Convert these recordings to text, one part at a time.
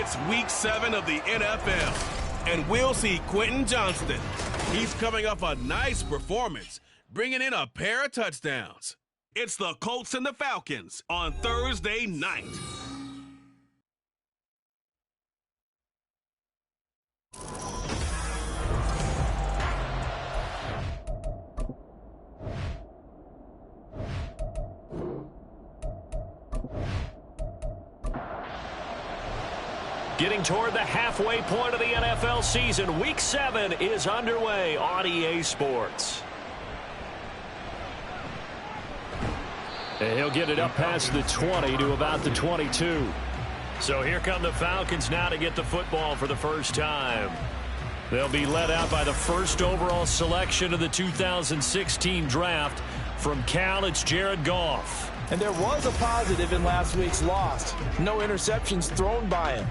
It's Week 7 of the NFL, and we'll see Quentin Johnston. He's coming off a nice performance, bringing in a pair of touchdowns. It's the Colts and the Falcons on Thursday night. Getting toward the halfway point of the NFL season, Week 7 is underway on EA Sports. And he'll get it up past the 20 to about the 22. So here come the Falcons now to get the football for the first time. They'll be led out by the first overall selection of the 2016 draft. From Cal, it's Jared Goff. And there was a positive in last week's loss. No interceptions thrown by him.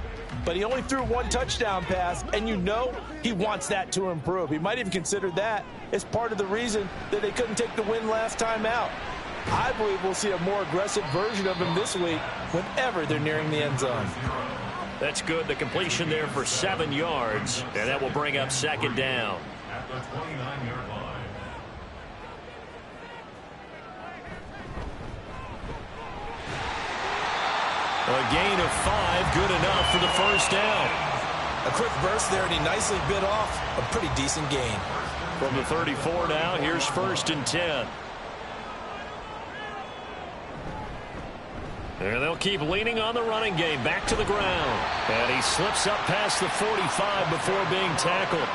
But he only threw one touchdown pass, and you know he wants that to improve. He might even consider that as part of the reason that they couldn't take the win last time out. I believe we'll see a more aggressive version of him this week whenever they're nearing the end zone. That's good. The completion there for 7 yards, and that will bring up second down. At the 29-yard line. A gain of 5, good enough for the first down. A quick burst there, and he nicely bit off a pretty decent gain. From the 34 now, here's 1st and 10. And they'll keep leaning on the running game, back to the ground. And he slips up past the 45 before being tackled.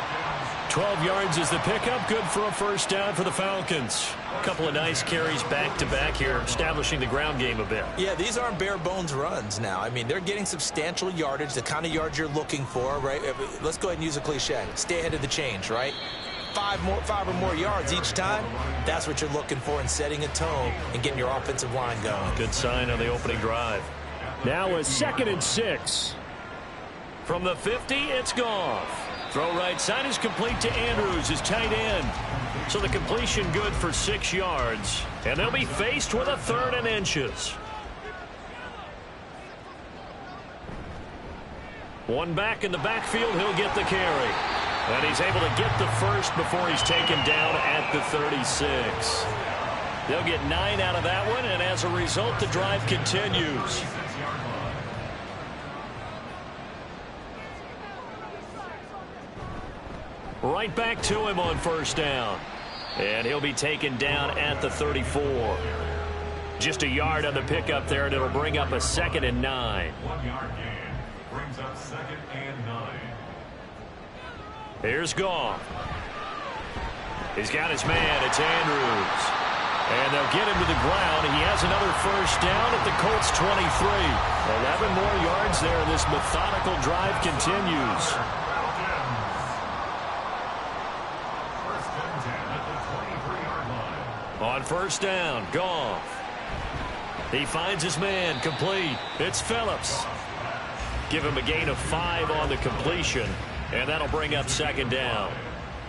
12 yards is the pickup, good for a first down for the Falcons. A couple of nice carries back-to-back here, establishing the ground game a bit. Yeah, these aren't bare-bones runs now. I mean, they're getting substantial yardage, the kind of yards you're looking for, right? Let's go ahead and use a cliche. Stay ahead of the change, right? 5 or more yards each time, that's what you're looking for in setting a tone and getting your offensive line going. Good sign on the opening drive. Now a 2nd and 6. From the 50, it's Goff. Throw right side is complete to Andrews, his tight end. So the completion good for 6 yards. And they'll be faced with a 3rd and inches. One back in the backfield, he'll get the carry. And he's able to get the first before he's taken down at the 36. They'll get 9 out of that one, and as a result, the drive continues. Right back to him on first down. And he'll be taken down at the 34. Just a yard on the pickup there, and it'll bring up a 2nd and 9. 1 yard gain brings up 2nd and 9. Here's Goff. He's got his man. It's Andrews. And they'll get him to the ground. He has another first down at the Colts 23. 11 more yards there. This methodical drive continues. On first down, Goff. He finds his man, complete. It's Phillips. Give him a gain of 5 on the completion, and that'll bring up second down.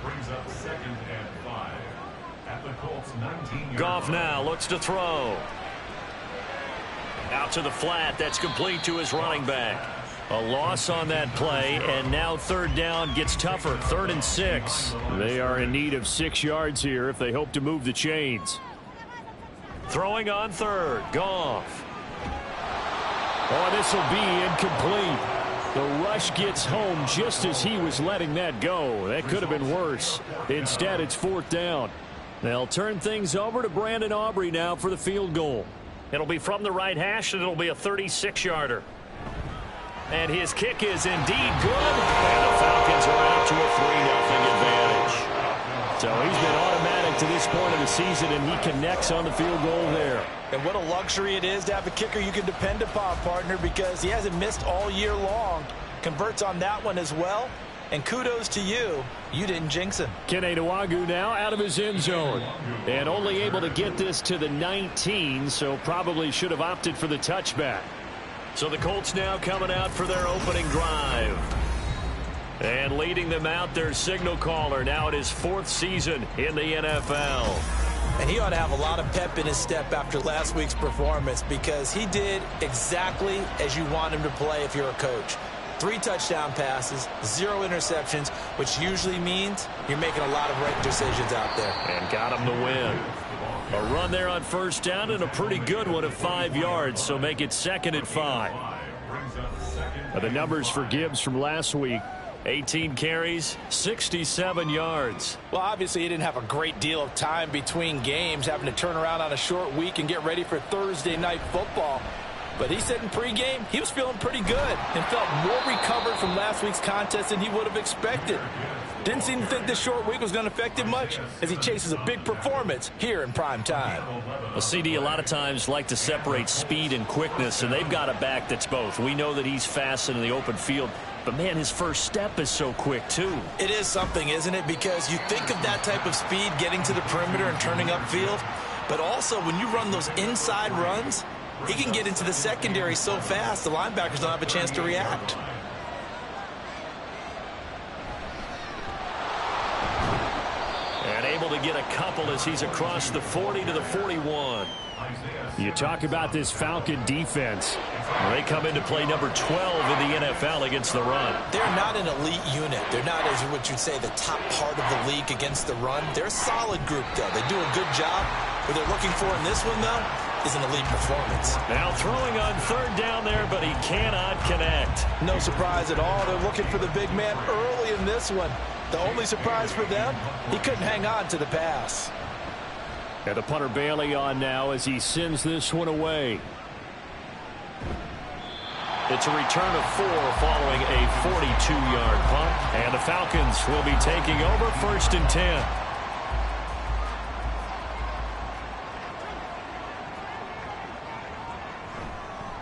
Brings up 2nd and 5 at the Colts 19. Goff now looks to throw. Out to the flat, that's complete to his running back. A loss on that play, and now 3rd down gets tougher. 3rd and 6. They are in need of 6 yards here if they hope to move the chains. Throwing on 3rd, Goff. Oh, this will be incomplete. The rush gets home just as he was letting that go. That could have been worse. Instead, it's 4th down. They'll turn things over to Brandon Aubrey now for the field goal. It'll be from the right hash, and it'll be a 36-yarder. And his kick is indeed good. And the Falcons are out to a 3-0 advantage. So he's been automatic to this point of the season, and he connects on the field goal there. And what a luxury it is to have a kicker you can depend upon, partner, because he hasn't missed all year long. Converts on that one as well. And kudos to you. You didn't jinx him. Kene Nwangwu now out of his end zone. And only able to get this to the 19, so probably should have opted for the touchback. So the Colts now coming out for their opening drive. And leading them out, their signal caller, now at his 4th season in the NFL. And he ought to have a lot of pep in his step after last week's performance, because he did exactly as you want him to play if you're a coach. 3 touchdown passes, 0 interceptions, which usually means you're making a lot of right decisions out there. And got him the win. A run there on first down and a pretty good one of 5 yards, so make it 2nd and 5. The numbers for Gibbs from last week: 18 carries, 67 yards. Well, obviously he didn't have a great deal of time between games, having to turn around on a short week and get ready for Thursday night football. But he said in pregame he was feeling pretty good and felt more recovered from last week's contest than he would have expected. Didn't seem to think this short week was going to affect him much as he chases a big performance here in prime time. Well, CD, a lot of times like to separate speed and quickness, and they've got a back that's both. We know that he's fast in the open field, but man, his first step is so quick too. It is something, isn't it? Because you think of that type of speed getting to the perimeter and turning upfield, but also when you run those inside runs, he can get into the secondary so fast the linebackers don't have a chance to react. And able to get a couple as he's across the 40 to the 41. You talk about this Falcon defense. They come into play number 12 in the NFL against the run. They're not an elite unit. They're not, as what you'd say, the top part of the league against the run. They're a solid group, though. They do a good job. What they're looking for in this one, though, is an elite performance. Now throwing on 3rd down there, but he cannot connect. No surprise at all. They're looking for the big man early in this one. The only surprise for them, he couldn't hang on to the pass. And the punter Bailey on now as he sends this one away. It's a return of 4 following a 42-yard punt. And the Falcons will be taking over 1st and 10.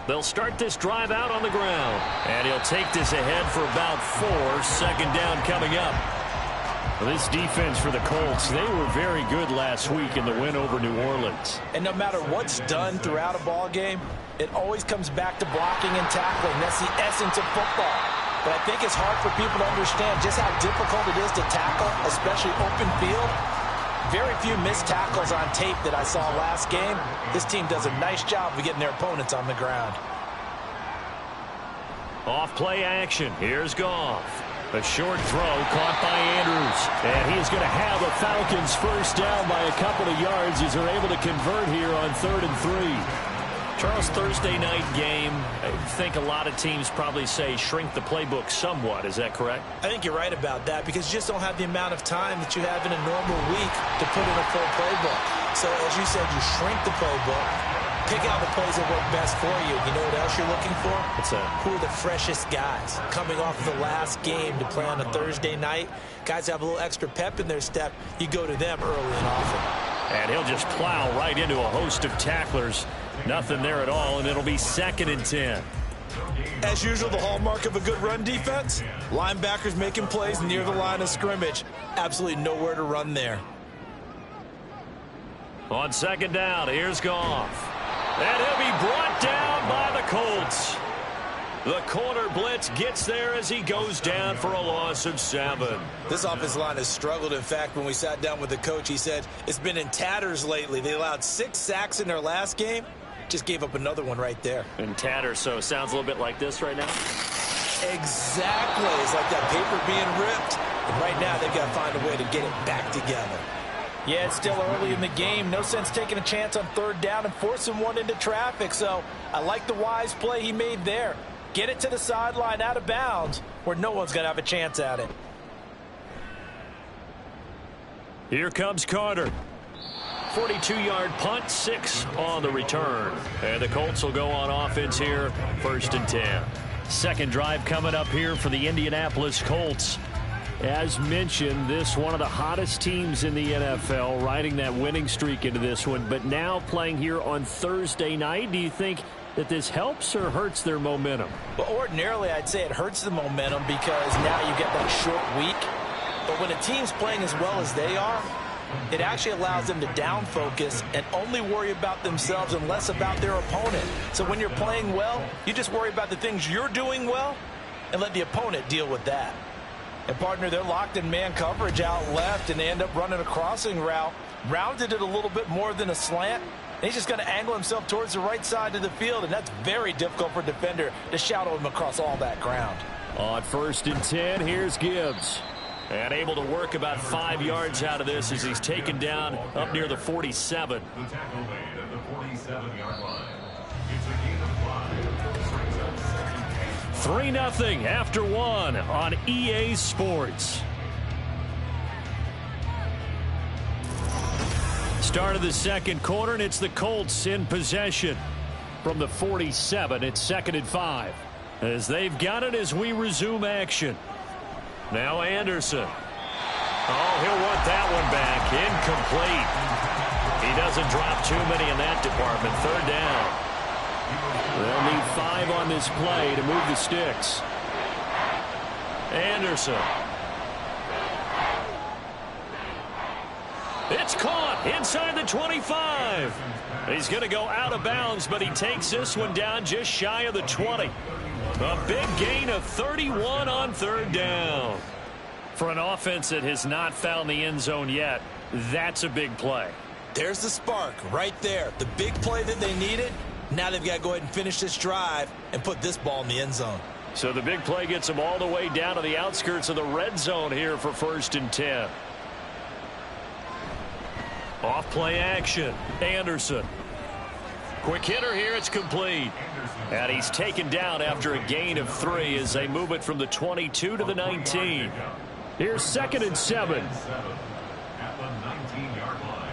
They'll start this drive out on the ground. And he'll take this ahead for about 4. 2nd down coming up. This defense for the Colts, they were very good last week in the win over New Orleans. And no matter what's done throughout a ball game, it always comes back to blocking and tackling. That's the essence of football. But I think it's hard for people to understand just how difficult it is to tackle, especially open field. Very few missed tackles on tape that I saw last game. This team does a nice job of getting their opponents on the ground. Off play action. Here's Goff. A short throw caught by Andrews. And he is going to have a Falcons first down by a couple of yards as they're able to convert here on 3rd and 3. Charles, Thursday night game, I think a lot of teams probably say shrink the playbook somewhat. Is that correct? I think you're right about that because you just don't have the amount of time that you have in a normal week to put in a full playbook. So as you said, you shrink the playbook, pick out the plays that work best for you. You know what else you're looking for? What's that? Who are the freshest guys coming off of the last game to play on a Thursday night? Guys have a little extra pep in their step. You go to them early and often. And he'll just plow right into a host of tacklers. Nothing there at all, and it'll be 2nd and 10. As usual, the hallmark of a good run defense, linebackers making plays near the line of scrimmage. Absolutely nowhere to run there. On 2nd down, here's Goff. And he'll be brought down by the Colts. The corner blitz gets there as he goes down for a loss of 7. This offensive line has struggled. In fact, when we sat down with the coach, he said it's been in tatters lately. They allowed 6 sacks in their last game. Just gave up another one right there. In tatters, so it sounds a little bit like this right now? Exactly. It's like that paper being ripped. And right now, they've got to find a way to get it back together. Yeah, it's still early in the game. No sense taking a chance on 3rd down and forcing one into traffic. So I like the wise play he made there. Get it to the sideline out of bounds where no one's going to have a chance at it. Here comes Carter. 42-yard punt, 6 on the return. And the Colts will go on offense here, 1st and 10. Second drive coming up here for the Indianapolis Colts. As mentioned, this one of the hottest teams in the NFL, riding that winning streak into this one, but now playing here on Thursday night. Do you think that this helps or hurts their momentum? Well, ordinarily, I'd say it hurts the momentum because now you get that short week. But when a team's playing as well as they are, it actually allows them to down focus and only worry about themselves and less about their opponent. So when you're playing well, you just worry about the things you're doing well and let the opponent deal with that. And partner, they're locked in man coverage out left, and they end up running a crossing route. Rounded it a little bit more than a slant. And he's just going to angle himself towards the right side of the field, and that's very difficult for a defender to shadow him across all that ground. On 1st and 10, here's Gibbs. And able to work about 5 yards out of this as he's taken down up near the 47. The tackle made at the 47-yard line. It's a gain of 5. 3-0 after 1 on EA Sports. Start of the second quarter, and it's the Colts in possession from the 47. It's 2nd and 5. As they've got it as we resume action. Now Anderson. Oh, he'll want that one back. Incomplete. He doesn't drop too many in that department. 3rd down. They'll need 5 on this play to move the sticks. Anderson. It's caught inside the 25. He's going to go out of bounds, but he takes this one down just shy of the 20. A big gain of 31 on 3rd down. For an offense that has not found the end zone yet, that's a big play. There's the spark right there. The big play that they needed. Now they've got to go ahead and finish this drive and put this ball in the end zone. So the big play gets them all the way down to the outskirts of the red zone here for 1st and 10. Off play action. Anderson. Quick hitter here. It's complete. And he's taken down after a gain of 3 as they move it from the 22 to the 19. Here's 2nd and 7. At the 19-yard line.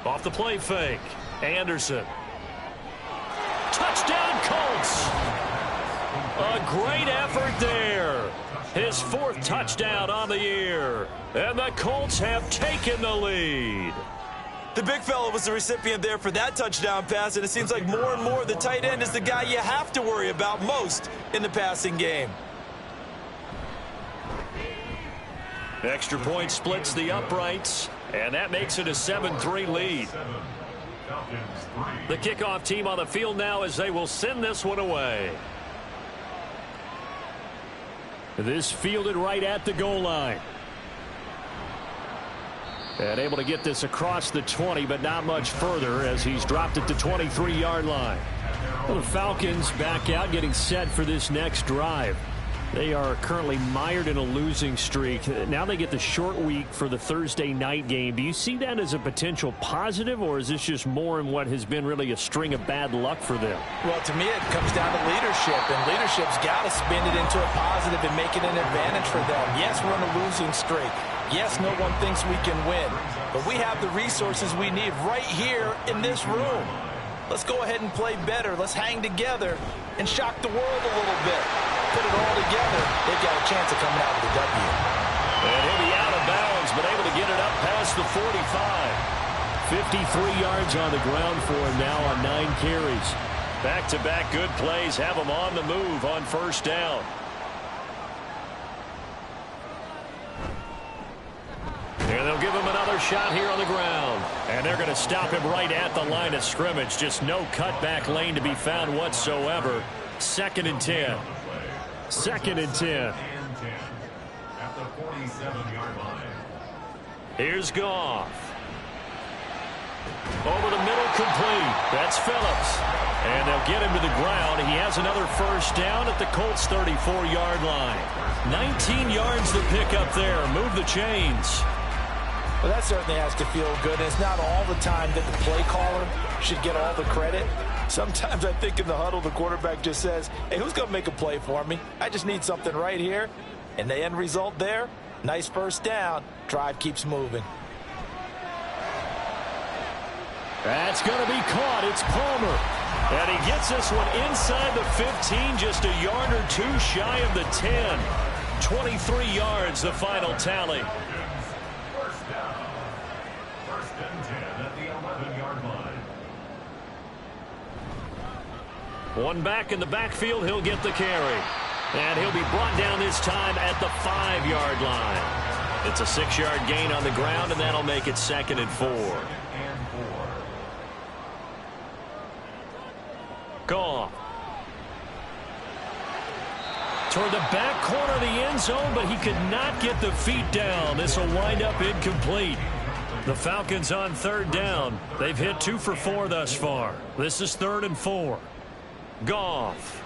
Off the play fake. Anderson. Touchdown Colts. A great effort there. His 4th touchdown on the year. And the Colts have taken the lead. The big fella was the recipient there for that touchdown pass, and it seems like more and more the tight end is the guy you have to worry about most in the passing game. Extra point splits the uprights, and that makes it a 7-3 lead. The kickoff team on the field now as they will send this one away. This fielded right at the goal line. And able to get this across the 20, but not much further as he's dropped it to 23-yard line. Well, the Falcons back out, getting set for this next drive. They are currently mired in a losing streak. Now they get the short week for the Thursday night game. Do you see that as a potential positive, or is this just more in what has been really a string of bad luck for them? Well, to me, it comes down to leadership, and leadership's got to spin it into a positive and make it an advantage for them. Yes, we're in a losing streak. Yes, no one thinks we can win, but we have the resources we need right here in this room. Let's go ahead and play better. Let's hang together and shock the world a little bit. Put it all together, they've got a chance of coming out with a W. And he'll be out of bounds, but able to get it up past the 45. 53 yards on the ground for him now on 9 carries. Back-to-back good plays have him on the move on 1st down. And they'll give him another shot here on the ground. And they're going to stop him right at the line of scrimmage. Just no cutback lane to be found whatsoever. 2nd and 10. 2nd and 10. At the 47-yard line. Here's Goff. Over the middle, complete. That's Phillips. And they'll get him to the ground. He has another 1st down at the Colts 34-yard line. 19 yards to pick up there. Move the chains. Well, that certainly has to feel good. And it's not all the time that the play caller should get all the credit. Sometimes I think in the huddle, the quarterback just says, hey, who's going to make a play for me? I just need something right here. And the end result there, nice 1st down. Drive keeps moving. That's going to be caught. It's Palmer. And he gets this one inside the 15, just a yard or 2 shy of the 10. 23 yards, the final tally. 1st down. 1st and 10 at the 11-yard line. One back in the backfield, he'll get the carry. And he'll be brought down this time at the 5-yard line. It's a 6-yard gain on the ground, and that'll make it 2nd and 4. Goff. Toward the back corner of the end zone, but he could not get the feet down. This will wind up incomplete. The Falcons on 3rd down. They've hit 2 for 4 thus far. This is 3rd and 4. Goff.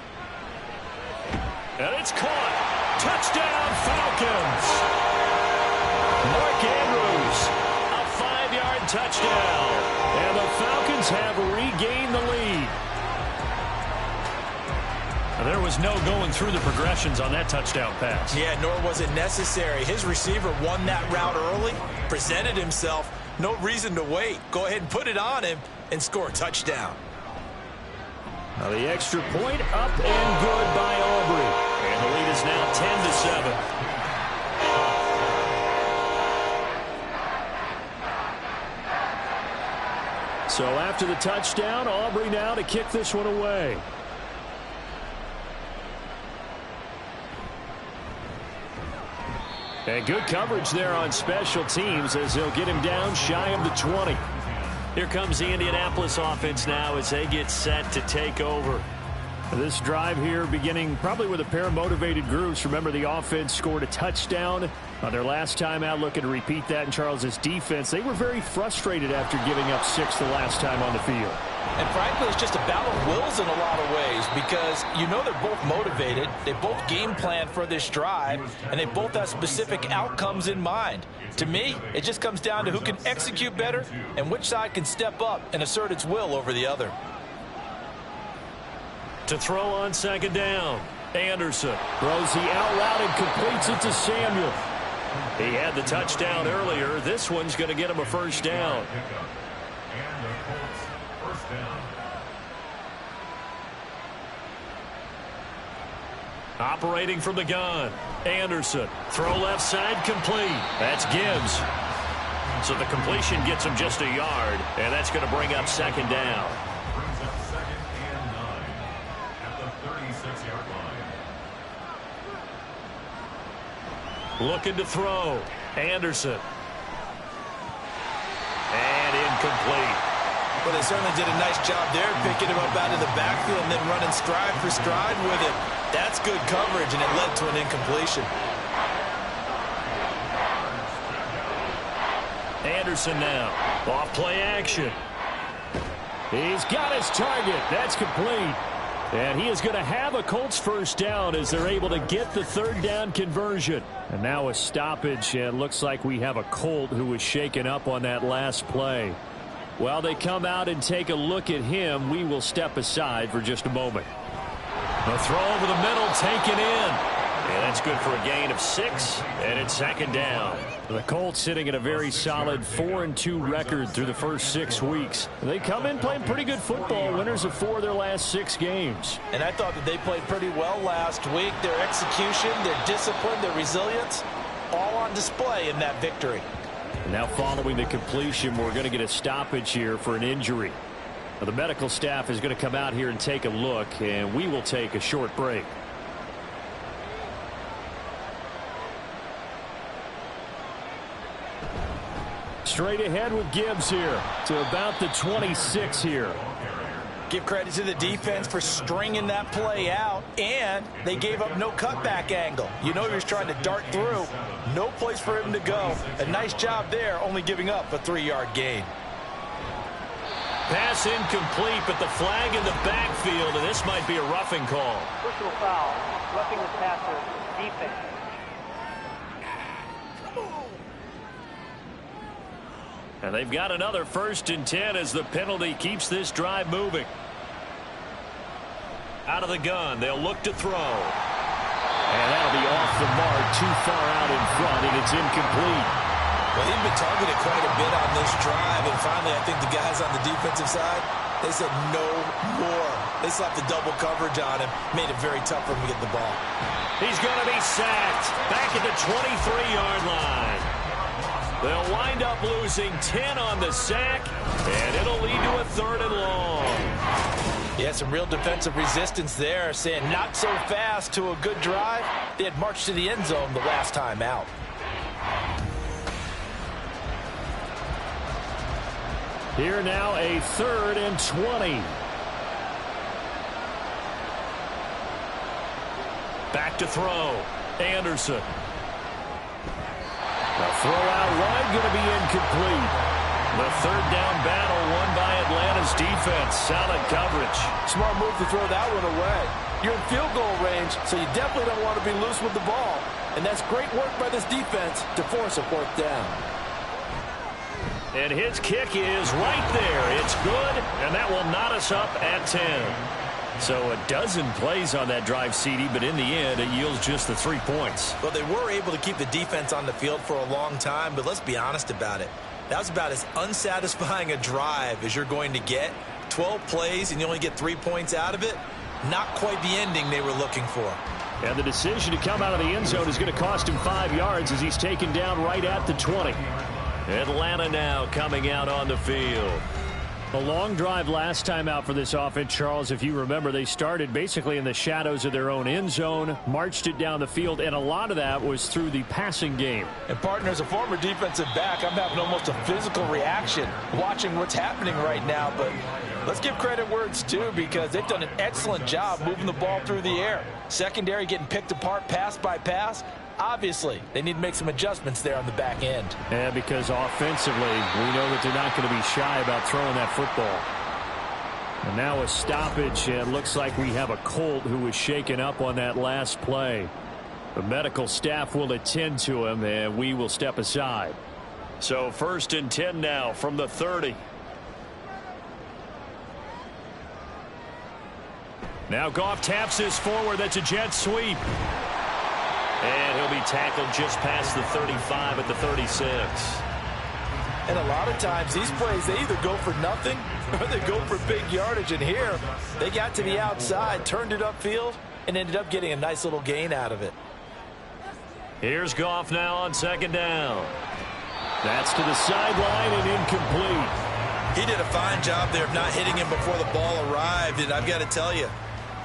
And it's caught. Touchdown, Falcons. Mark Andrews, a 5-yard touchdown. And the Falcons have regained the lead. There was no going through the progressions on that touchdown pass. Yeah, nor was it necessary. His receiver won that route early, presented himself. No reason to wait. Go ahead and put it on him and score a touchdown. Now the extra point up and good by Aubrey. And the lead is now 10-7. So after the touchdown, Aubrey now to kick this one away. And good coverage there on special teams as they'll get him down shy of the 20. Here comes the Indianapolis offense now as they get set to take over. This drive here beginning probably with a pair of motivated groups. Remember, the offense scored a touchdown on their last time out, looking to repeat that in Charles's defense. They were very frustrated after giving up 6 the last time on the field. And frankly, it's just a battle of wills in a lot of ways because you know they're both motivated. They both game plan for this drive, and they both have specific outcomes in mind. To me, it just comes down to who can execute better and which side can step up and assert its will over the other. To throw on second down, Anderson throws the out route and completes it to Samuel. He had the touchdown earlier. This one's going to get him a first down. And the Colts first down. Operating from the gun, Anderson. Throw left side, complete. That's Gibbs. So the completion gets him just a yard, and that's going to bring up second down. Brings up 2nd and 9 at the 36-yard line. Looking to throw, Anderson. And incomplete. Well, they certainly did a nice job there, picking him up out of the backfield and then running stride for stride with it. That's good coverage, and it led to an incompletion. Anderson now. Off play action. He's got his target. That's complete. And he is going to have a Colts first down as they're able to get the third down conversion. And now a stoppage, and looks like we have a Colt who was shaken up on that last play. While they come out and take a look at him, we will step aside for just a moment. The throw over the middle, taken in. And that's good for a gain of 6, and it's second down. The Colts sitting at a very solid 4-2 record through the first 6 weeks. They come in playing pretty good football, winners of 4 of their last 6 games. And I thought that they played pretty well last week. Their execution, their discipline, their resilience, all on display in that victory. And now following the completion, we're going to get a stoppage here for an injury. Now, the medical staff is going to come out here and take a look, and we will take a short break. Straight ahead with Gibbs here to about the 26 here. Give credit to the defense for stringing that play out, and they gave up no cutback angle. You know he was trying to dart through. No place for him to go. A nice job there, only giving up a 3-yard gain. Pass incomplete, but the flag in the backfield, and this might be a roughing call. Personal foul, roughing the passer, defense. And they've got another 1st and 10 as the penalty keeps this drive moving. Out of the gun, they'll look to throw. And that'll be off the mark, too far out in front, and it's incomplete. Well, he'd been targeted quite a bit on this drive, and finally I think the guys on the defensive side, they said no more. They slapped the double coverage on him, made it very tough for him to get the ball. He's going to be sacked back at the 23-yard line. They'll wind up losing 10 on the sack, and it'll lead to a 3rd and long. Yeah, some real defensive resistance there, saying not so fast to a good drive. They had marched to the end zone the last time out. Here now a 3rd and 20. Back to throw. Anderson. The throw out wide going to be incomplete. The 3rd down battle won by Atlanta Colts defense. Solid coverage. Smart move to throw that one away. You're in field goal range, so you definitely don't want to be loose with the ball. And that's great work by this defense to force a fourth down. And his kick is right there. It's good, and that will knot us up at 10. So a dozen plays on that drive, CD, but in the end, it yields just the 3 points. Well, they were able to keep the defense on the field for a long time, but let's be honest about it. That was about as unsatisfying a drive as you're going to get. 12 plays, and you only get 3 points out of it. Not quite the ending they were looking for. And the decision to come out of the end zone is going to cost him 5 yards as he's taken down right at the 20. Atlanta now coming out on the field. A long drive last time out for this offense, Charles. If you remember, they started basically in the shadows of their own end zone, marched it down the field, and a lot of that was through the passing game. And, partner, as a former defensive back, I'm having almost a physical reaction watching what's happening right now. But let's give credit where it's due, because they've done an excellent job moving the ball through the air. Secondary getting picked apart pass by pass. Obviously, they need to make some adjustments there on the back end. Yeah, because offensively, we know that they're not going to be shy about throwing that football. And now a stoppage, and it looks like we have a Colt who was shaken up on that last play. The medical staff will attend to him, and we will step aside. So 1st and 10 now from the 30. Now Goff taps this forward. That's a jet sweep. And he'll be tackled just past the 35 at the 36. And a lot of times these plays, they either go for nothing or they go for big yardage. And here, they got to the outside, turned it upfield, and ended up getting a nice little gain out of it. Here's Goff now on 2nd down. That's to the sideline and incomplete. He did a fine job there of not hitting him before the ball arrived. And I've got to tell you,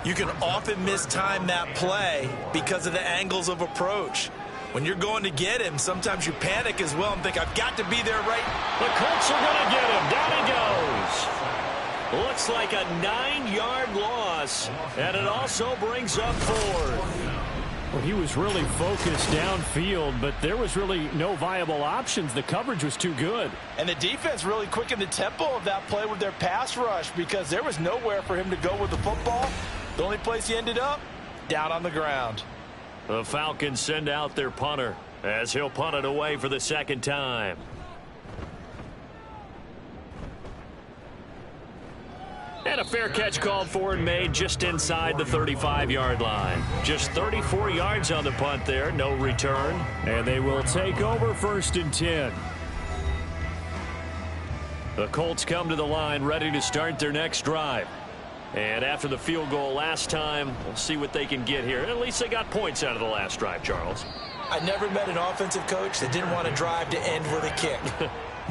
you can often mistime that play because of the angles of approach. When you're going to get him, sometimes you panic as well and think, I've got to be there right. The Colts are going to get him. Down he goes. Looks like a 9-yard loss, and it also brings up 4th. Well, he was really focused downfield, but there was really no viable options. The coverage was too good. And the defense really quickened the tempo of that play with their pass rush, because there was nowhere for him to go with the football. The only place he ended up, down on the ground. The Falcons send out their punter as he'll punt it away for the 2nd time. And a fair catch called for and made just inside the 35-yard line. Just 34 yards on the punt there, no return. And they will take over 1st and 10. The Colts come to the line ready to start their next drive. And after the field goal last time, we'll see what they can get here. At least they got points out of the last drive, Charles. I never met an offensive coach that didn't want to drive to end with a kick.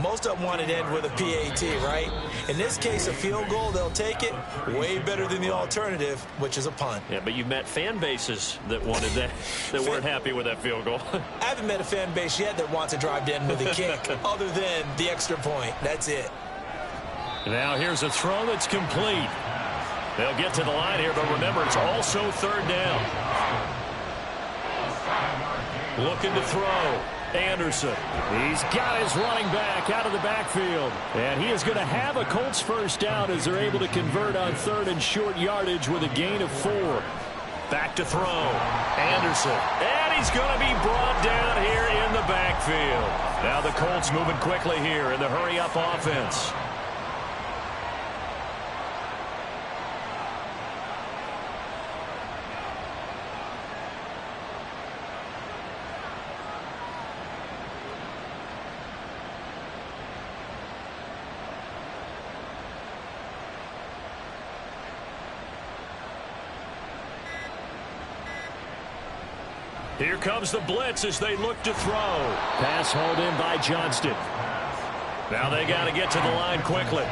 Most of them wanted to end with a PAT, right? In this case, a field goal, they'll take it. Way better than the alternative, which is a punt. Yeah, but you've met fan bases that wanted that, that weren't happy with that field goal. I haven't met a fan base yet that wants to drive to end with a kick, other than the extra point. That's it. Now here's a throw that's complete. They'll get to the line here, but remember, it's also 3rd down. Looking to throw. Anderson. He's got his running back out of the backfield. And he is going to have a Colts 1st down as they're able to convert on 3rd and short yardage with a gain of 4. Back to throw. Anderson. And he's going to be brought down here in the backfield. Now the Colts moving quickly here in the hurry-up offense. Here comes the blitz as they look to throw. Pass hauled in by Johnston. Now they got to get to the line quickly.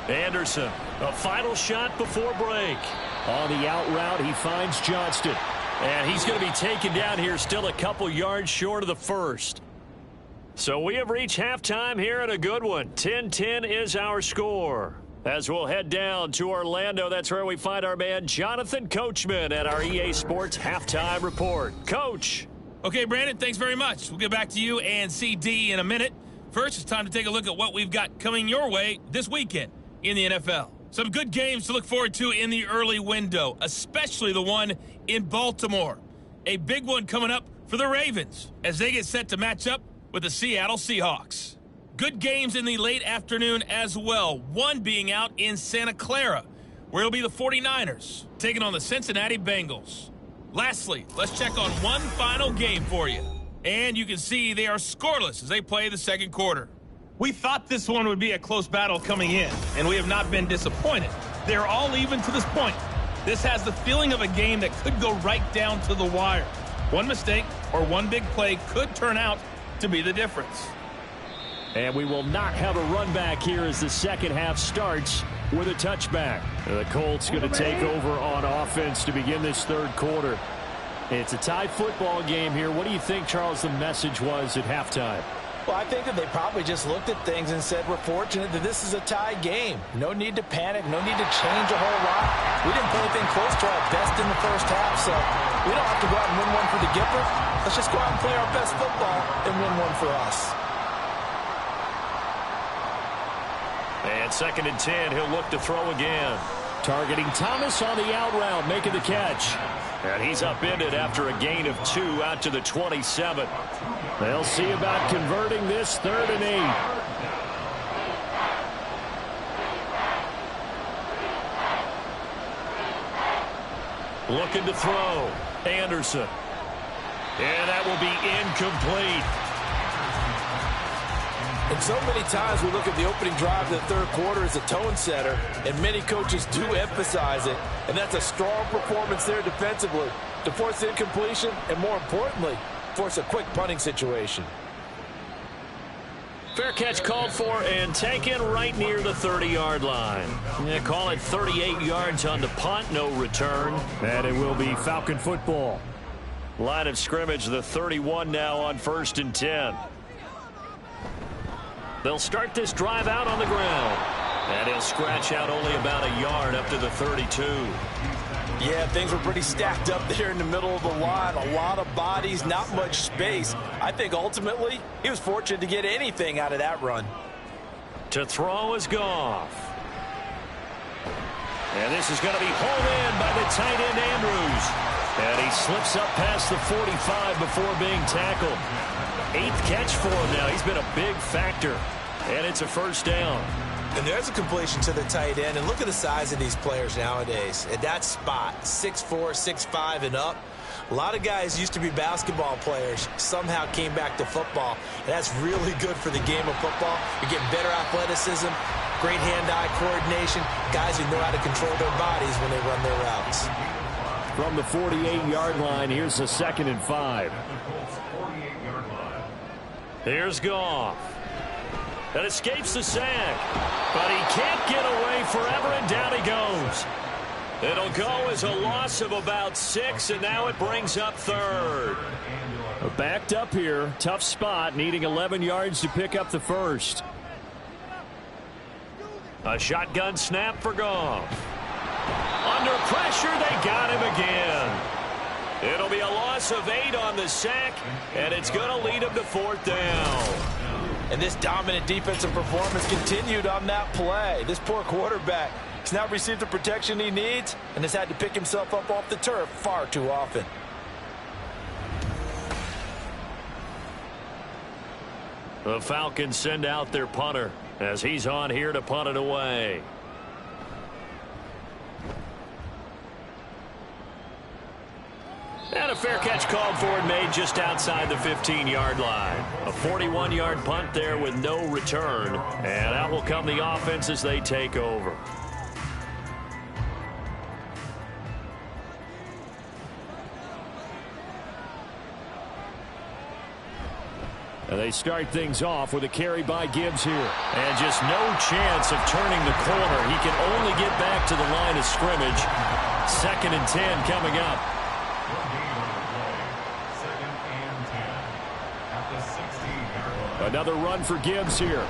Anderson, a final shot before break. On the out route, he finds Johnston. And he's going to be taken down here, still a couple yards short of the first. So we have reached halftime here at a good one. 10-10 is our score. As we'll head down to Orlando, that's where we find our man Jonathan Coachman at our EA Sports Halftime Report. Coach. Okay, Brandon, thanks very much. We'll get back to you and CD in a minute. First, it's time to take a look at what we've got coming your way this weekend in the NFL. Some good games to look forward to in the early window, especially the one in Baltimore. A big one coming up for the Ravens as they get set to match up with the Seattle Seahawks. Good games in the late afternoon as well, one being out in Santa Clara, where it'll be the 49ers taking on the Cincinnati Bengals. Lastly, let's check on one final game for you. And you can see they are scoreless as they play the second quarter. We thought this one would be a close battle coming in, and we have not been disappointed. They're all even to this point. This has the feeling of a game that could go right down to the wire. One mistake or one big play could turn out to be the difference. And we will not have a run back here as the second half starts with a touchback. The Colts going to take over on offense to begin this third quarter. It's a tie football game here. What do you think, Charles, the message was at halftime? Well, I think that they probably just looked at things and said, we're fortunate that this is a tie game. No need to panic. No need to change a whole lot. We didn't play anything close to our best in the first half, so we don't have to go out and win one for the Gipper. Let's just go out and play our best football and win one for us. And 2nd and 10, he'll look to throw again. Targeting Thomas on the out route, making the catch. And he's upended after a gain of 2 out to the 27. They'll see about converting this 3rd and 8. Looking to throw. Anderson. And that will be incomplete. And so many times we look at the opening drive of the third quarter as a tone setter, and many coaches do emphasize it. And that's a strong performance there defensively to force incompletion and, more importantly, force a quick punting situation. Fair catch called for and taken right near the 30-yard line. Yeah, call it 38 yards on the punt, no return. And it will be Falcon football. Line of scrimmage, the 31 now on 1st and 10. They'll start this drive out on the ground. And he'll scratch out only about a yard up to the 32. Yeah, things were pretty stacked up there in the middle of the line. A lot of bodies, not much space. I think ultimately he was fortunate to get anything out of that run. To throw is Goff. And this is going to be hauled in by the tight end Andrews. And he slips up past the 45 before being tackled. 8th catch for him now. He's been a big factor. And it's a first down. And there's a completion to the tight end. And look at the size of these players nowadays. At that spot, 6'4", 6'5", and up. A lot of guys used to be basketball players, somehow came back to football. And that's really good for the game of football. You're getting better athleticism, great hand-eye coordination, guys who know how to control their bodies when they run their routes. From the 48-yard line, here's a 2nd and 5. Here's Goff. That escapes the sack, but he can't get away forever, and down he goes. It'll go as a loss of about 6, and now it brings up 3rd. Backed up here, tough spot, needing 11 yards to pick up the first. A shotgun snap for Goff. Under pressure, they got him again. It'll be a loss of 8 on the sack, and it's going to lead him to 4th down. And this dominant defensive performance continued on that play. This poor quarterback has not received the protection he needs and has had to pick himself up off the turf far too often. The Falcons send out their punter as he's on here to punt it away. And a fair catch called for and made just outside the 15-yard line. A 41-yard punt there with no return. And out will come the offense as they take over. They start things off with a carry by Gibbs here. And just no chance of turning the corner. He can only get back to the line of scrimmage. 2nd and 10 coming up. Another run for Gibbs here.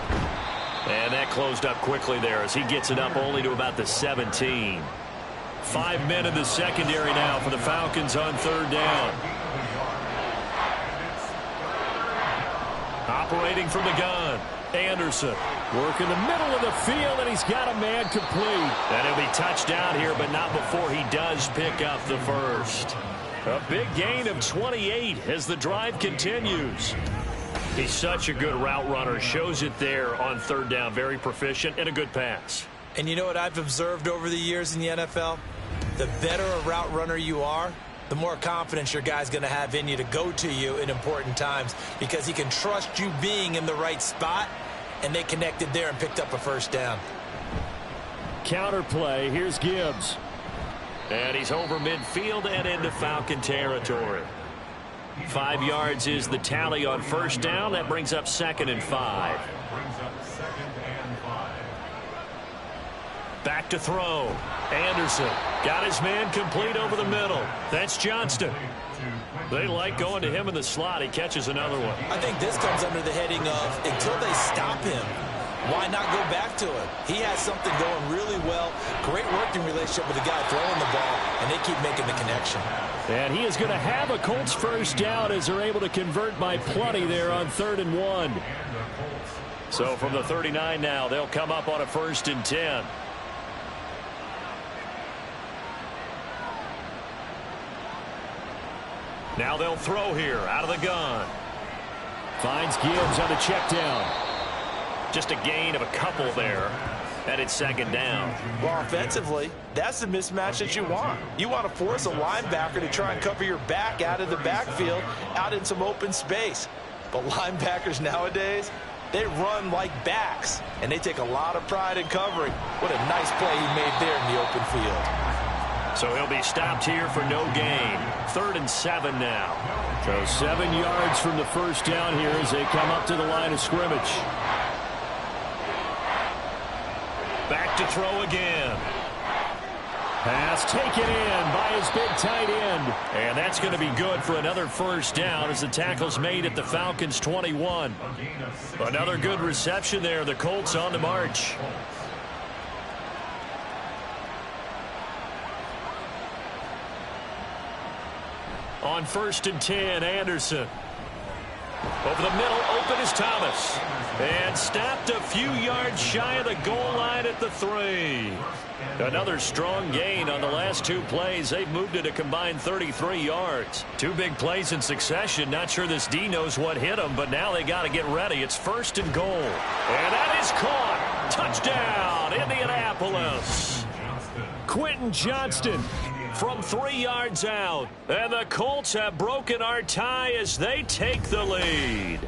And that closed up quickly there as he gets it up only to about the 17. 5 men in the secondary now for the Falcons on 3rd down. Operating from the gun, Anderson working the middle of the field, and he's got a man complete. And he'll be touchdown here, but not before he does pick up the first. A big gain of 28 as the drive continues. He's such a good route runner. Shows it there on 3rd down. Very proficient and a good pass. And you know what I've observed over the years in the NFL? The better a route runner you are, the more confidence your guy's going to have in you to go to you in important times because he can trust you being in the right spot, and they connected there and picked up a 1st down. Counter play. Here's Gibbs. And he's over midfield and into Falcon territory. 5 yards is the tally on 1st down. That brings up 2nd and 5. Back to throw. Anderson got his man complete over the middle. That's Johnston. They like going to him in the slot. He catches another one. I think this comes under the heading of until they stop him, why not go back to him? He has something going really well. Great working relationship with the guy throwing the ball, and they keep making the connection. And he is going to have a Colts 1st down as they're able to convert by plenty there on 3rd and 1. So from the 39 now, they'll come up on a 1st and 10. Now they'll throw here out of the gun. Finds Gibbs on the check down. Just a gain of a couple there. And it's 2nd down. Well, offensively, that's the mismatch that you want. You want to force a linebacker to try and cover your back out of the backfield, out in some open space. But linebackers nowadays, they run like backs, and they take a lot of pride in covering. What a nice play he made there in the open field. So he'll be stopped here for no gain. 3rd and 7 now. So 7 yards from the 1st down here as they come up to the line of scrimmage. Back to throw again. Pass taken in by his big tight end. And that's going to be good for another 1st down as the tackle's made at the Falcons' 21. Another good reception there. The Colts on the march. On 1st and 10, Anderson. Over the middle, open is Thomas. And stopped a few yards shy of the goal line at the 3. Another strong gain on the last 2 plays. They've moved it a combined 33 yards. 2 big plays in succession. Not sure this D knows what hit them, but now they got to get ready. It's 1st and goal. And that is caught. Touchdown, Indianapolis. Quentin Johnston from 3 yards out. And the Colts have broken our tie as they take the lead.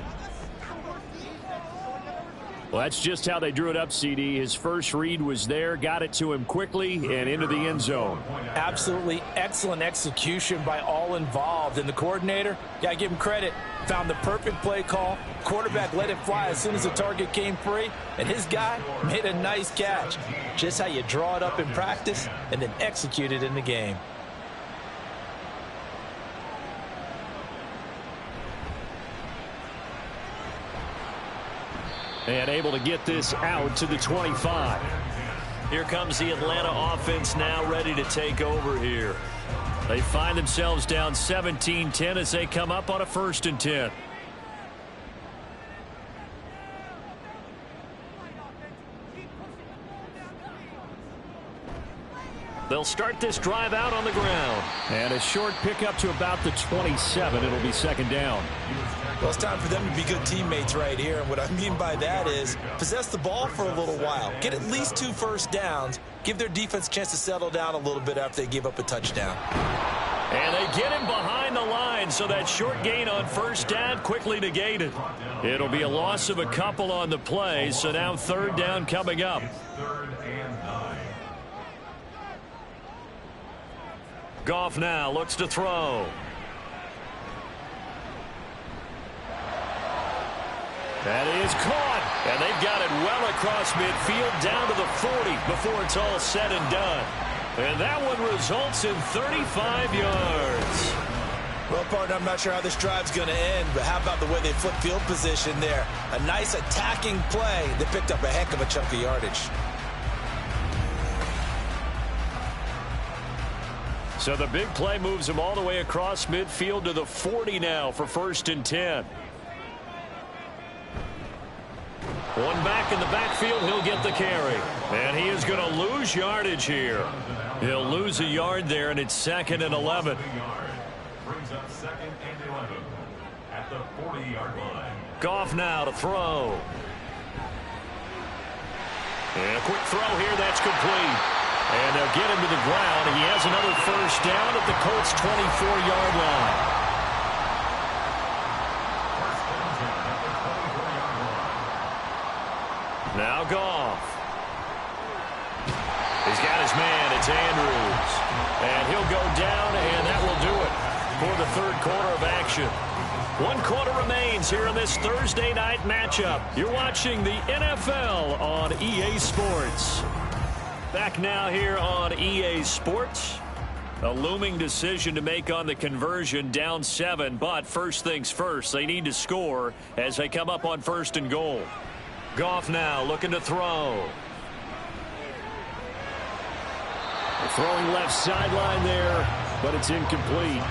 Well, that's just how they drew it up, CD. His first read was there, got it to him quickly, and into the end zone. Absolutely excellent execution by all involved. And the coordinator, got to give him credit, found the perfect play call. Quarterback let it fly as soon as the target came free, and his guy made a nice catch. Just how you draw it up in practice and then execute it in the game. And able to get this out to the 25. Here comes the Atlanta offense now ready to take over here. They find themselves down 17-10 as they come up on a 1st and 10. They'll start this drive out on the ground. And a short pickup to about the 27. It'll be 2nd down. Well, it's time for them to be good teammates right here. And what I mean by that is possess the ball for a little while. Get at least 2 first downs. Give their defense a chance to settle down a little bit after they give up a touchdown. And they get him behind the line, so that short gain on 1st down quickly negated. It'll be a loss of a couple on the play, so now 3rd down coming up. Goff now looks to throw. That is caught, and they've got it well across midfield down to the 40 before it's all said and done. And that one results in 35 yards. Well, partner, I'm not sure how this drive's going to end, but how about the way they flip field position there? A nice attacking play that picked up a heck of a chunk of yardage. So the big play moves him all the way across midfield to the 40 now for 1st and 10. One back in the backfield, he'll get the carry. And he is going to lose yardage here. He'll lose a yard there, and it's 2nd and 11. Brings up 2nd and 11 at the 40-yard line. Goff now to throw. And a quick throw here, that's complete. And they'll get him to the ground. He has another 1st down at the Colts' 24-yard line. Now Goff. He's got his man. It's Andrews. And he'll go down, and that will do it for the 3rd quarter of action. 1 quarter remains here in this Thursday night matchup. You're watching the NFL on EA Sports. Back now here on EA Sports. A looming decision to make on the conversion, down 7. But first things first, they need to score as they come up on 1st and goal. Goff now looking to throw. Throwing left sideline there, but it's incomplete.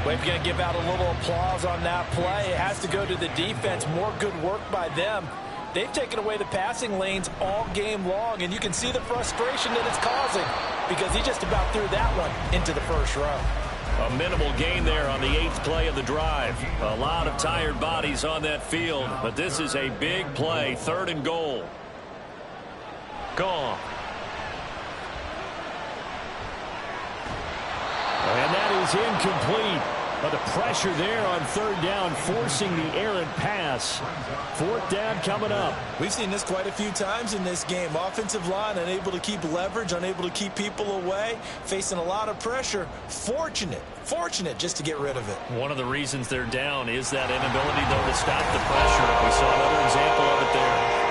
Well, if you're going to give out a little applause on that play, it has to go to the defense. More good work by them. They've taken away the passing lanes all game long, and you can see the frustration that it's causing because he just about threw that one into the 1st row. A minimal gain there on the 8th play of the drive. A lot of tired bodies on that field, but this is a big play. 3rd and goal. Gone. And that is incomplete. But the pressure there on 3rd down, forcing the errant pass. 4th down coming up. We've seen this quite a few times in this game. Offensive line unable to keep leverage, unable to keep people away, facing a lot of pressure. Fortunate just to get rid of it. One of the reasons they're down is that inability, though, to stop the pressure. We saw another example of it there.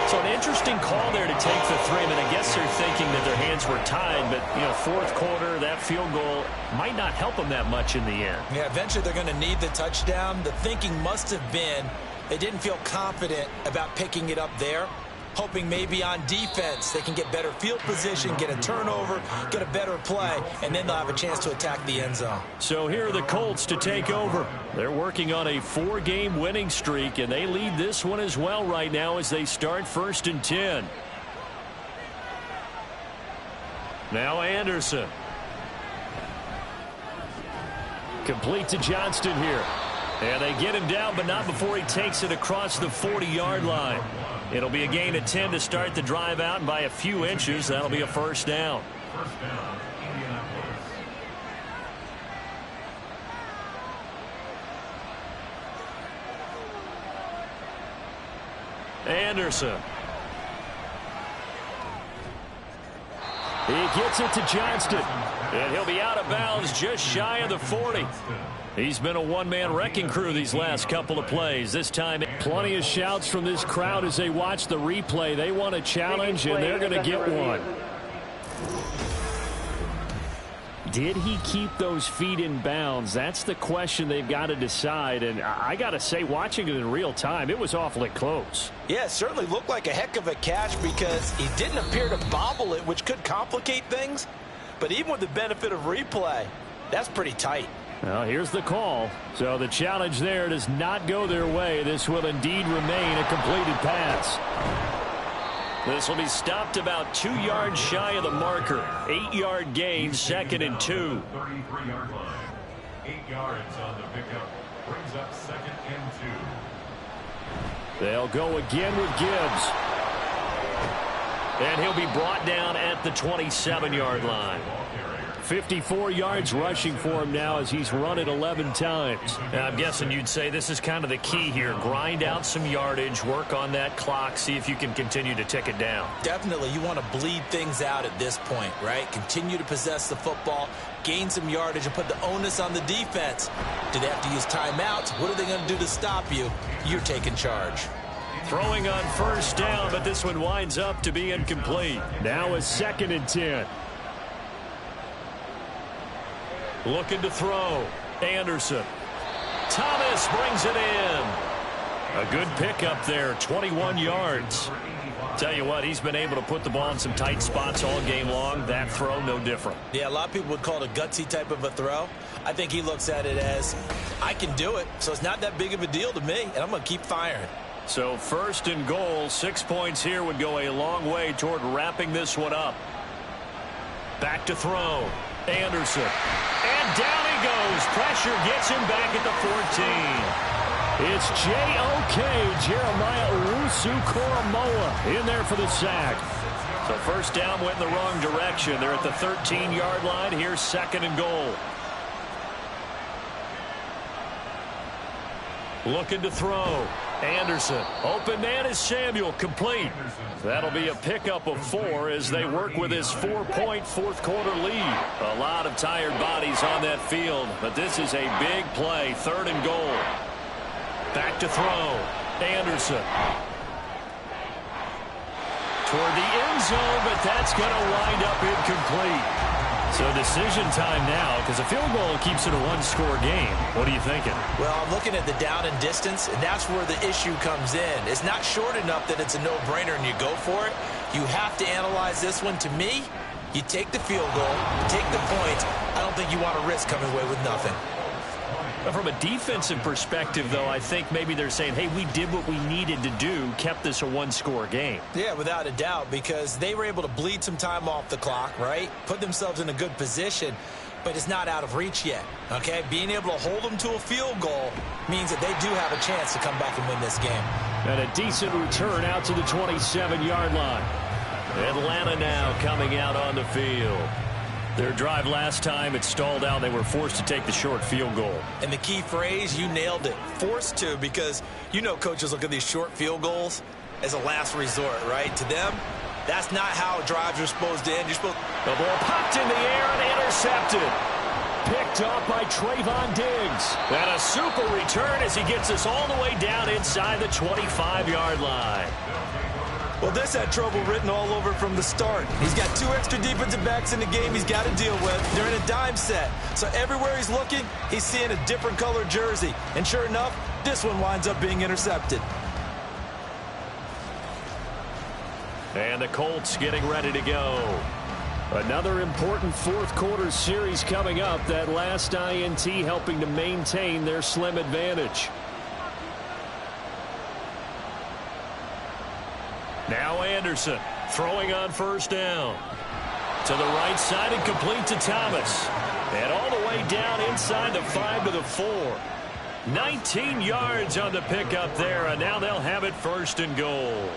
So an interesting call there to take the 3. I mean, I guess they're thinking that their hands were tied, but, 4th quarter, that field goal might not help them that much in the end. Yeah, eventually they're going to need the touchdown. The thinking must have been they didn't feel confident about picking it up there, hoping maybe on defense they can get better field position, get a turnover, get a better play, and then they'll have a chance to attack the end zone. So here are the Colts to take over. They're working on a 4-game winning streak, and they lead this one as well right now as they start 1st and 10. Now Anderson. Complete to Johnston here. And they get him down, but not before he takes it across the 40-yard line. It'll be a gain of 10 to start the drive out, and by a few inches, that'll be a 1st down. 1st down, Indianapolis. Anderson. He gets it to Johnston. And he'll be out of bounds just shy of the 40. He's been a one-man wrecking crew these last couple of plays. This time, plenty of shouts from this crowd as they watch the replay. They want a challenge, and they're going to get one. Did he keep those feet in bounds? That's the question they've got to decide. And I got to say, watching it in real time, it was awfully close. Yeah, it certainly looked like a heck of a catch because he didn't appear to bobble it, which could complicate things. But even with the benefit of replay, that's pretty tight. Well, here's the call. So the challenge there does not go their way. This will indeed remain a completed pass. This will be stopped about 2 yards shy of the marker. 8-yard gain, 2nd and 2. 33-yard line. 8 yards on the pickup. Brings up 2nd and 2. They'll go again with Gibbs. And he'll be brought down at the 27-yard line. 54 yards rushing for him now as he's run it 11 times. And I'm guessing you'd say this is kind of the key here. Grind out some yardage, work on that clock, see if you can continue to tick it down. Definitely, you want to bleed things out at this point, right? Continue to possess the football, gain some yardage, and put the onus on the defense. Do they have to use timeouts? What are they going to do to stop you? You're taking charge. Throwing on first down, but this one winds up to be incomplete. Now a 2nd and 10. Looking to throw. Anderson. Thomas brings it in. A good pickup there, 21 yards. Tell you what, he's been able to put the ball in some tight spots all game long. That throw, no different. Yeah, a lot of people would call it a gutsy type of a throw. I think he looks at it as, I can do it, so it's not that big of a deal to me, and I'm going to keep firing. So 1st and goal, 6 points here would go a long way toward wrapping this one up. Back to throw. Anderson. And down he goes. Pressure gets him back at the 14. It's J.O.K. Jeremiah Owusu-Koramoah in there for the sack. So first down went in the wrong direction. They're at the 13-yard line. Here's 2nd and goal. Looking to throw. Anderson. Open man is Samuel. Complete. That'll be a pickup of 4 as they work with his 4-point fourth-quarter lead. A lot of tired bodies on that field, but this is a big play. 3rd and goal. Back to throw. Anderson. Toward the end zone, but that's going to wind up incomplete. So decision time now, because a field goal keeps it a one-score game. What are you thinking? Well, I'm looking at the down and distance, and that's where the issue comes in. It's not short enough that it's a no-brainer and you go for it. You have to analyze this one. To me, you take the field goal, take the points. I don't think you want to risk coming away with nothing. From a defensive perspective, though, I think maybe they're saying, hey, we did what we needed to do, kept this a one-score game. Yeah, without a doubt, because they were able to bleed some time off the clock, right? Put themselves in a good position, but it's not out of reach yet, okay? Being able to hold them to a field goal means that they do have a chance to come back and win this game. And a decent return out to the 27-yard line. Atlanta now coming out on the field. Their drive last time, it stalled out. They were forced to take the short field goal. And the key phrase, you nailed it, forced to, because you know coaches look at these short field goals as a last resort, right? To them, that's not how drives are supposed to end. You're supposed the ball popped in the air and intercepted. Picked up by Trayvon Diggs. And a super return as he gets us all the way down inside the 25-yard line. Well, this had trouble written all over from the start. He's got 2 extra defensive backs in the game he's got to deal with. They're in a dime set. So everywhere he's looking, he's seeing a different color jersey. And sure enough, this one winds up being intercepted. And the Colts getting ready to go. Another important fourth-quarter series coming up. That last INT helping to maintain their slim advantage. Now Anderson throwing on first down. To the right side and complete to Thomas. And all the way down inside the 5 to the 4. 19 yards on the pickup there, and now they'll have it 1st and goal.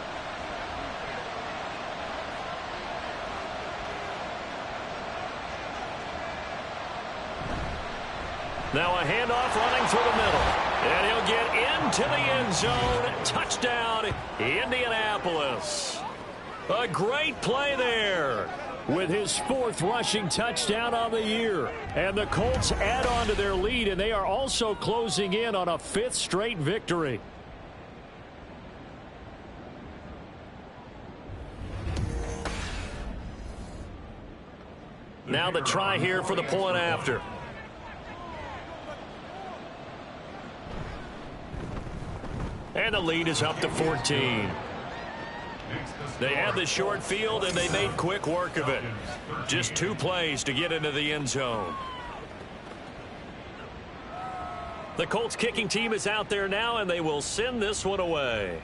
Now a handoff running through the middle. And he'll get into the end zone. Touchdown, Indianapolis. A great play there with his 4th rushing touchdown on the year. And the Colts add on to their lead, and they are also closing in on a 5th straight victory. Now the try here for the point after. And the lead is up to 14. They had the short field, and they made quick work of it. Just 2 plays to get into the end zone. The Colts kicking team is out there now, and they will send this one away.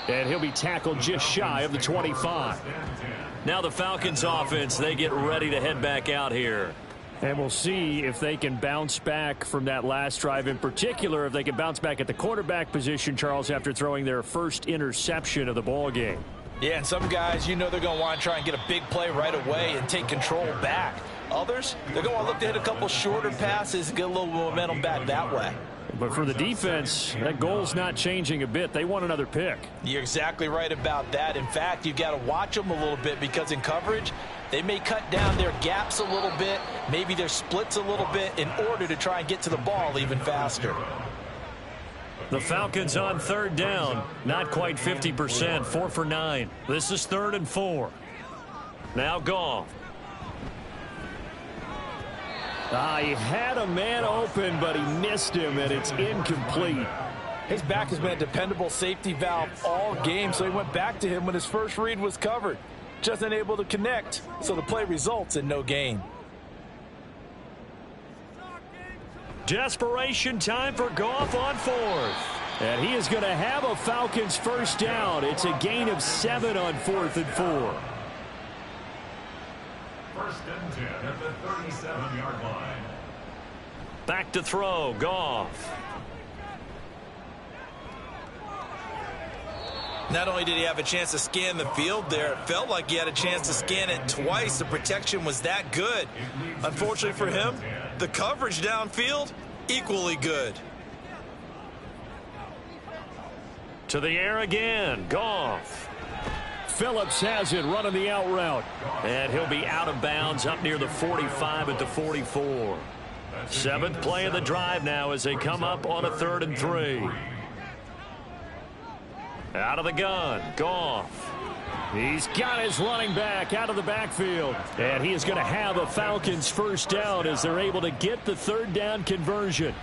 And he'll be tackled just shy of the 25. Now the Falcons offense, they get ready to head back out here. And we'll see if they can bounce back from that last drive, in particular if they can bounce back at the quarterback position, Charles, after throwing their first interception of the ball game. Yeah, and some guys, you know they're going to want to try and get a big play right away and take control back. Others, they're going to look to hit a couple shorter passes and get a little momentum back that way. But for the defense, that goal's not changing a bit. They want another pick. You're exactly right about that. In fact, you've got to watch them a little bit because in coverage, they may cut down their gaps a little bit, maybe their splits a little bit in order to try and get to the ball even faster. The Falcons on third down. Not quite 50%, 4 for 9. This is 3rd and 4. Now Goff. He had a man open, but he missed him, and it's incomplete. His back has been a dependable safety valve all game, so he went back to him when his first read was covered. Just unable to connect, so the play results in no gain. Desperation time for Goff on 4th. And he is going to have a Falcons first down. It's a gain of 7 on 4th and 4. First and 10 at the 37-yard line. Back to throw, Goff. Not only did he have a chance to scan the field there, it felt like he had a chance to scan it twice. The protection was that good. Unfortunately for him, the coverage downfield, equally good. To the air again, Goff. Phillips has it, running the out route. And he'll be out of bounds up near the 45 at the 44. 7th play of the drive now as they come up on a 3rd and 3. Out of the gun, Goff. He's got his running back out of the backfield. And he is going to have a Falcons first down as they're able to get the 3rd down conversion.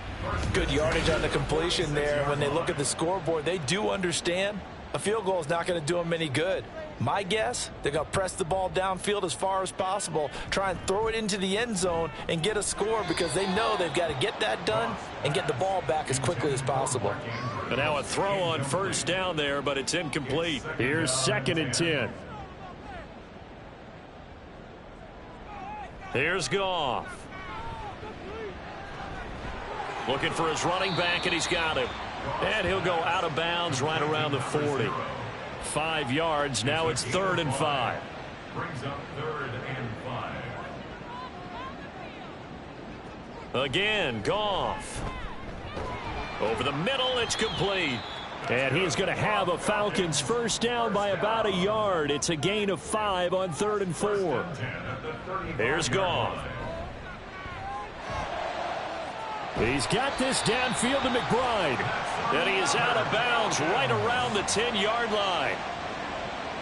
Good yardage on the completion there. When they look at the scoreboard, they do understand a field goal is not going to do them any good. My guess, they're going to press the ball downfield as far as possible, try and throw it into the end zone and get a score because they know they've got to get that done and get the ball back as quickly as possible. But now a throw on first down there, but it's incomplete. Here's 2nd and 10. Here's Goff. Looking for his running back, and he's got him. And he'll go out of bounds right around the 40. 5 yards. Now it's 3rd and 5. Brings up 3rd and 5. Again, Goff. Over the middle, it's complete. And he is going to have a Falcons first down by about a yard. It's a gain of 5 on 3rd and 4. Here's Goff. He's got this downfield to McBride. And he is out of bounds right around the 10-yard line.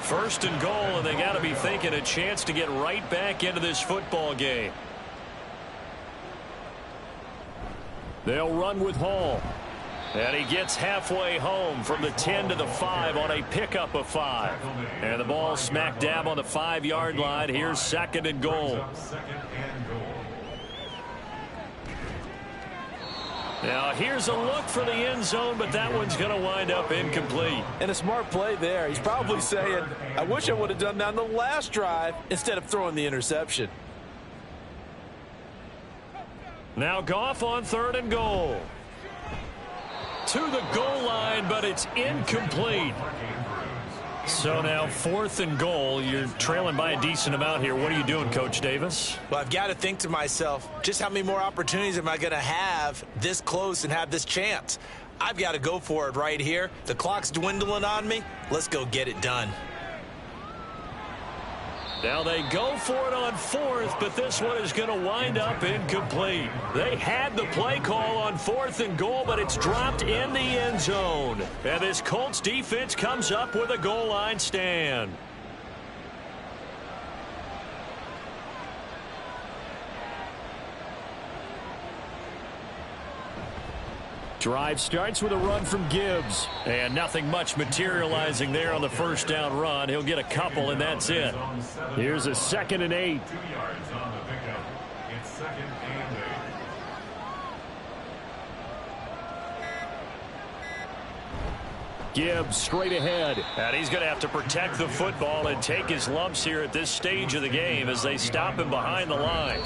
1st and goal, and they got to be thinking a chance to get right back into this football game. They'll run with Hall. And he gets halfway home from the 10 to the 5 on a pickup of 5. And the ball smack dab on the 5-yard line. Here's 2nd and goal. Now here's a look for the end zone, but that one's going to wind up incomplete. And a smart play there. He's probably saying, I wish I would have done that on the last drive instead of throwing the interception. Now Goff on 3rd and goal. To the goal line, but it's incomplete. So now 4th and goal. You're trailing by a decent amount here. What are you doing, Coach Davis? Well, I've got to think to myself, just how many more opportunities am I going to have this close and have this chance? I've got to go for it right here. The clock's dwindling on me. Let's go get it done. Now they go for it on 4th, but this one is going to wind up incomplete. They had the play call on 4th and goal, but it's dropped in the end zone. And this Colts defense comes up with a goal line stand. Drive starts with a run from Gibbs. And nothing much materializing there on the first down run. He'll get a couple, and that's it. Here's a 2nd and 8. 2 yards on the pickup. It's 2nd and 8. Gibbs straight ahead. And he's going to have to protect the football and take his lumps here at this stage of the game as they stop him behind the line.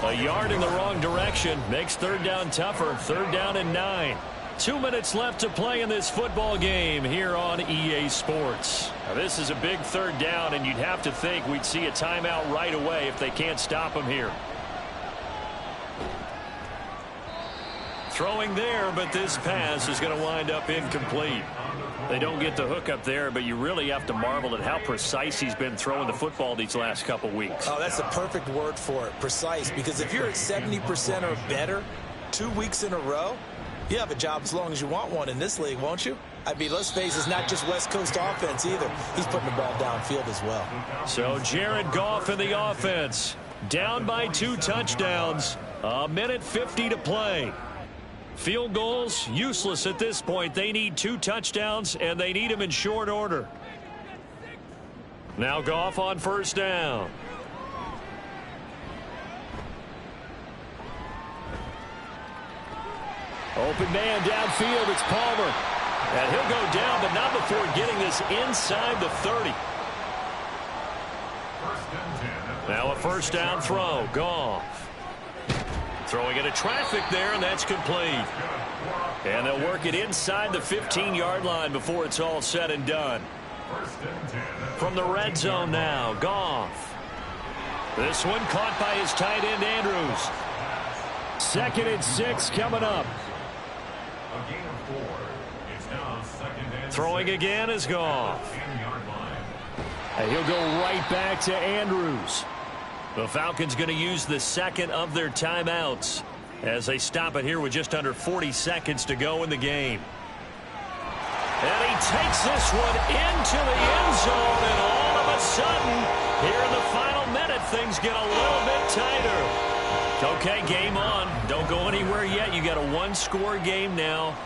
A yard in the wrong direction makes 3rd down tougher. 3rd down and 9. 2 minutes left to play in this football game here on EA Sports. Now, this is a big third down, and you'd have to think we'd see a timeout right away if they can't stop them here. Throwing there, but this pass is going to wind up incomplete. They don't get the hook up there, but you really have to marvel at how precise he's been throwing the football these last couple weeks. Oh, that's the perfect word for it, precise. Because if you're at 70% or better 2 weeks in a row, you have a job as long as you want one in this league, won't you? I mean, let's face it, it's not just West Coast offense either. He's putting the ball downfield as well. So Jared Goff in the offense. Down by 2 touchdowns. 1:50 to play. Field goals, useless at this point. They need 2 touchdowns, and they need them in short order. Now Goff on first down. Open man downfield. It's Palmer. And he'll go down, but not before getting this inside the 30. Now a first down throw. Goff. Throwing into traffic there, and that's complete. And they'll work it inside the 15-yard line before it's all said and done. From the red zone now, Goff. This one caught by his tight end, Andrews. 2nd and 6 coming up. Throwing again is Goff. And he'll go right back to Andrews. The Falcons going to use the second of their timeouts as they stop it here with just under 40 seconds to go in the game. And he takes this one into the end zone, and all of a sudden, here in the final minute, things get a little bit tighter. Okay, game on. Don't go anywhere yet. You got a 1-score game now.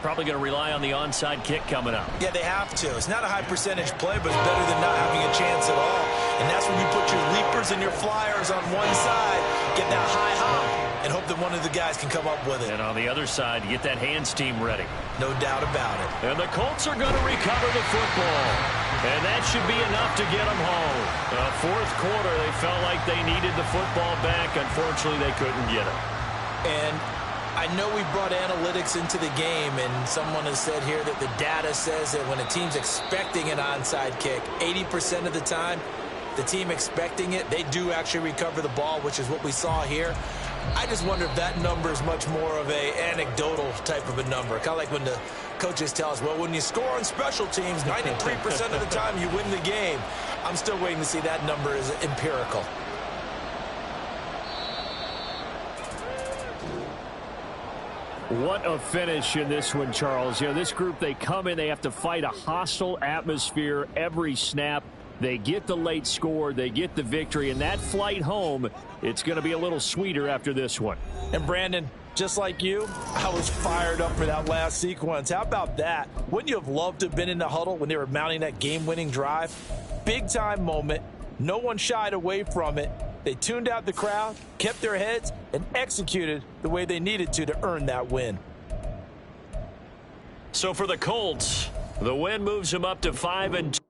Probably going to rely on the onside kick coming up. Yeah, they have to. It's not a high percentage play, but it's better than not having a chance at all. And that's when you put your leapers and your flyers on one side, get that high hop, and hope that one of the guys can come up with it. And on the other side, you get that hands team ready. No doubt about it. And the Colts are going to recover the football. And that should be enough to get them home. Fourth quarter, they felt like they needed the football back. Unfortunately, they couldn't get it. And I know we brought analytics into the game, and someone has said here that the data says that when a team's expecting an onside kick, 80% of the time, the team expecting it, they do actually recover the ball, which is what we saw here. I just wonder if that number is much more of a anecdotal type of a number. Kind of like when the coaches tell us, well, when you score on special teams, 93% of the time you win the game. I'm still waiting to see that number is empirical. What a finish in this one, Charles. You know, this group, they come in, they have to fight a hostile atmosphere every snap. They get the late score, they get the victory, and that flight home, it's going to be a little sweeter after this one. And Brandon, just like you, I was fired up for that last sequence. How about that? Wouldn't you have loved to have been in the huddle when they were mounting that game-winning drive? Big-time moment. No one shied away from it. They tuned out the crowd, kept their heads, and executed the way they needed to earn that win. So for the Colts, the win moves them up to 5-2.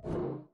Bye.